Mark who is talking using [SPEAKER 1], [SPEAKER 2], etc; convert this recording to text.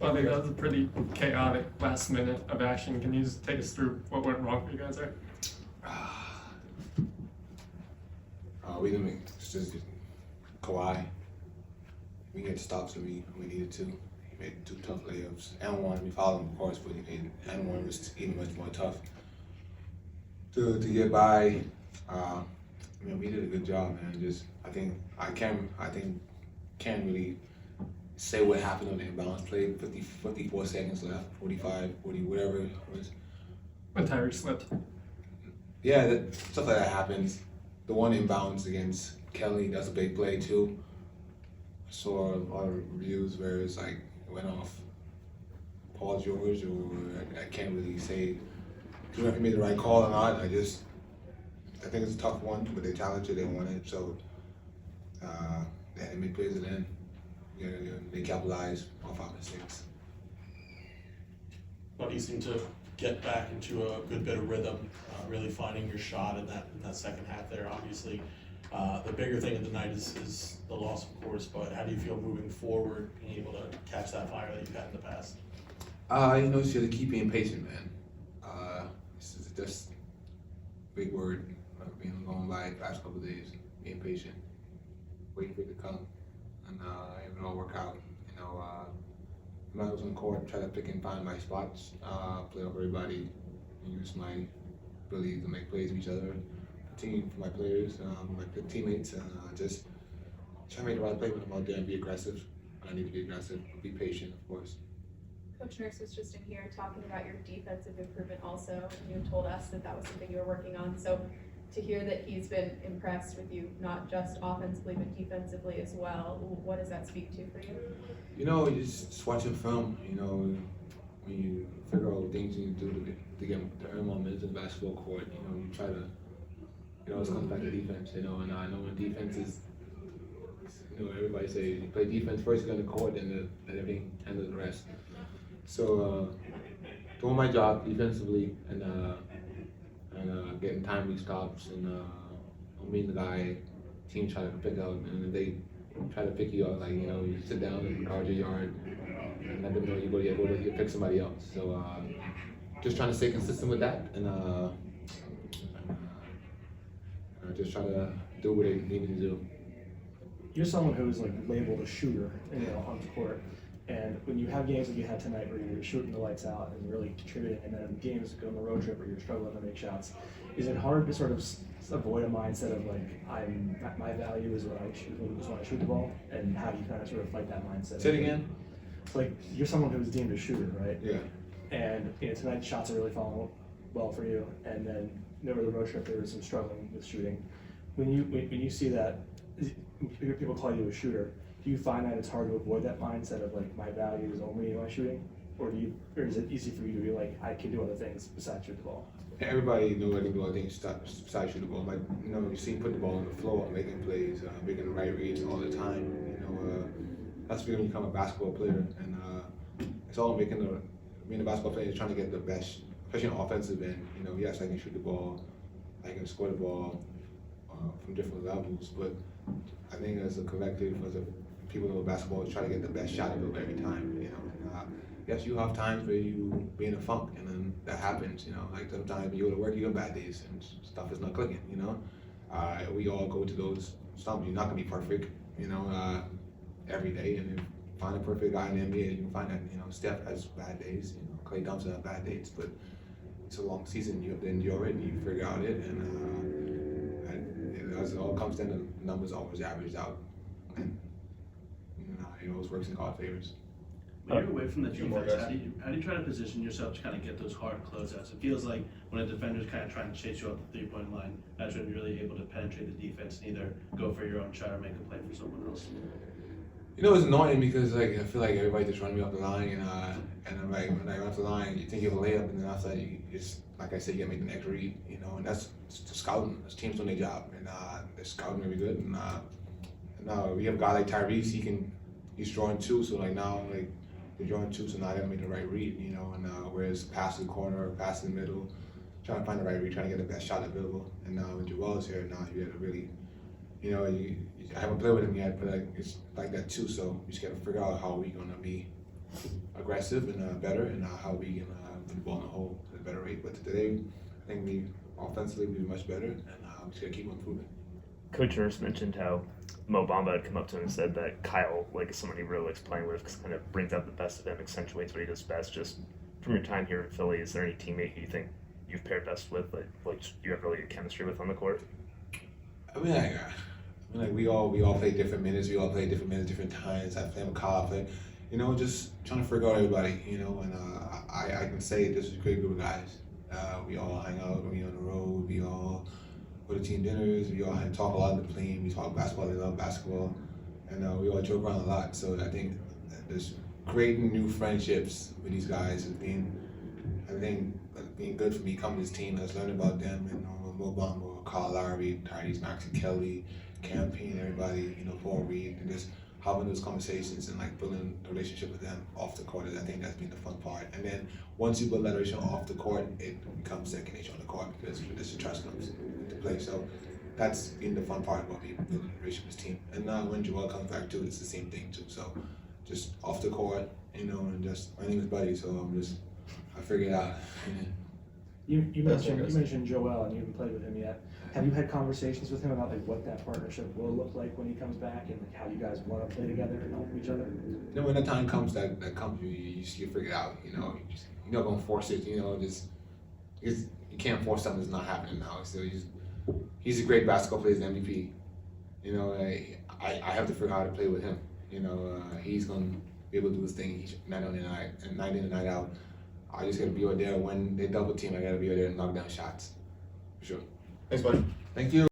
[SPEAKER 1] Well, I think that was a pretty chaotic last minute of action. Can you just take us through what went wrong for you guys there?
[SPEAKER 2] We didn't make just Kawhi. We get stops when we needed to. He made 2 tough layups. And one, we fouled him, of course, but he made and one was even much more tough to get by. We did a good job, man. I think can't really say what happened on the inbounds play. 54 seconds left, 45, 40, whatever it was.
[SPEAKER 1] When Tyree slipped.
[SPEAKER 2] Yeah, stuff like that happens. The one inbounds against Kelly, that's a big play too. I saw a lot of reviews where it's like it went off Paul George, or I can't really say if he made the right call or not. I think it's a tough one, but they're talented, they want it, so they make plays at the end. They capitalize off our mistakes.
[SPEAKER 3] But you seem to get back into a good bit of rhythm, really finding your shot in that second half there, obviously. The bigger thing of the night is the loss, of course, but how do you feel moving forward, being able to catch that fire that you've had in the past?
[SPEAKER 2] You just gotta keep being patient, man. It's just a big word. Being going by the last couple of days, being patient, waiting for it to come, and it all work out. When I was on the court, try to pick and find my spots, play off everybody, use my ability to make plays with each other, for my players, my teammates, and just try to make the right play when I'm out there and be aggressive. I need to be aggressive, be patient, of course.
[SPEAKER 4] Coach Nurse was just in here talking about your defensive improvement also, and you told us that was something you were working on. So to hear that he's been impressed with you, not just offensively, but defensively as well, what does that speak to for you?
[SPEAKER 2] You just watching film, when you figure out things you do to earn more minutes in the basketball court, you try to, it always comes back to defense, and I know when defense is, everybody say you play defense first, you go on the court, and then everything handles the rest. So, doing my job defensively and getting timely stops, and meeting the guy, team try to pick out, and if they try to pick you out, you sit down and guard your yard, and let them know you pick somebody else. So just trying to stay consistent with that, and just try to do what they need me to do.
[SPEAKER 5] You're someone who's labeled a shooter, on the court. And when you have games like you had tonight where you're shooting the lights out and really contributing, and then games go on the road trip where you're struggling to make shots, is it hard to sort of avoid a mindset of my value is what I shoot, is when I shoot the ball, and how do you kind of sort of fight that mindset?
[SPEAKER 2] Say it again.
[SPEAKER 5] You're someone who's deemed a shooter, right?
[SPEAKER 2] Yeah.
[SPEAKER 5] And tonight shots are really falling well for you, and then over the road trip there was some struggling with shooting. When you see that, people call you a shooter. Do you find that it's hard to avoid that mindset of my value is only in my shooting, or is it easy for you to be I can do other things besides shoot the ball?
[SPEAKER 2] Everybody knows I can do other things besides shoot the ball. You see, put the ball on the floor, making plays, making the right reads all the time. That's when you become a basketball player, and it's all being a basketball player is trying to get the best, especially on offensive end. Yes, I can shoot the ball, I can score the ball from different levels, but I think as a collective, people know basketball is trying to get the best shot of it every time, yes, you have times where you be in a funk, and then that happens, sometimes you go to work, you have bad days, and stuff is not clicking, we all go to those stumps. You're not gonna be perfect, every day, and if you find a perfect guy in the NBA, you can find that, Steph has bad days, Klay Thompson has bad days, but it's a long season, you have to endure it, and you figure out it, and as it all comes down, the numbers always average out, and it always works in God's favors.
[SPEAKER 6] When you're away from the defense, how do you try to position yourself to kind of get those hard closeouts? It feels like when a defender's kind of trying to chase you off the three-point line, that's when you're really able to penetrate the defense and either go for your own shot or make a play for someone else.
[SPEAKER 2] It's annoying because I feel like everybody just running me off the line, and I'm when I run off the line, you think you have a layup, and then after that, it's like I said, you gotta make the next read, and that's scouting. That's teams doing their job, and they're scouting really good, and now we have a guy like Tyrese, he's drawing two, so now they're drawing two, so now they gotta make the right read, and whereas pass in the corner, pass in the middle, trying to find the right read, trying to get the best shot available, and now when Joel is here, now you gotta really, I haven't played with him yet, but it's like that too, so you just gotta figure out how we're gonna be aggressive. aggressive and better, and how we can put the ball in the hole at a better rate. But today, I think we offensively we were much better, and we just gotta keep improving.
[SPEAKER 7] Coach Nurse mentioned how Mo Bamba had come up to him and said that Kyle is someone he really likes playing with because kind of brings out the best of him, accentuates what he does best. Just from your time here in Philly, is there any teammate who you think you've paired best with, like you have really good chemistry with on the court?
[SPEAKER 2] I mean, like we all play different minutes. We all play different minutes, different times. I play with Kyle. I play, just trying to figure out everybody. And I can say this is a great group of guys. We all hang out. We on the road. We all go to team dinners. We all talk a lot on the plane. We talk basketball. They love basketball, and we all joke around a lot. So I think there's creating new friendships with these guys has been, I think, being good for me. Coming to this team, has learned about them, and Mo Bamba, Kyle Lowry, Tyrese Maxey, Kelly, Campaign, everybody, Paul Reed, and just having those conversations and like building a relationship with them off the court. I think that's been the fun part. And then once you build that relationship off the court, it becomes second nature on the court because the trust comes into play. So that's been the fun part about me building a relationship with this team. And now when Joel comes back too, it's the same thing too. So just off the court, and just my name is Buddy, so I figured it out.
[SPEAKER 5] You mentioned Joel, and you haven't played with him yet. Have you had conversations with him about what that partnership will look like when he comes back, and how you guys want to play together and help each other?
[SPEAKER 2] When the time comes that comes, you figure it out. You're not gonna force it. You can't force something that's not happening now. So he's a great basketball player, he's an MVP. I have to figure out how to play with him. He's gonna be able to do his thing night in and night out. I just gotta be over there when they double team. I gotta be over there and knock down shots, for sure.
[SPEAKER 8] Thanks, buddy.
[SPEAKER 2] Thank you.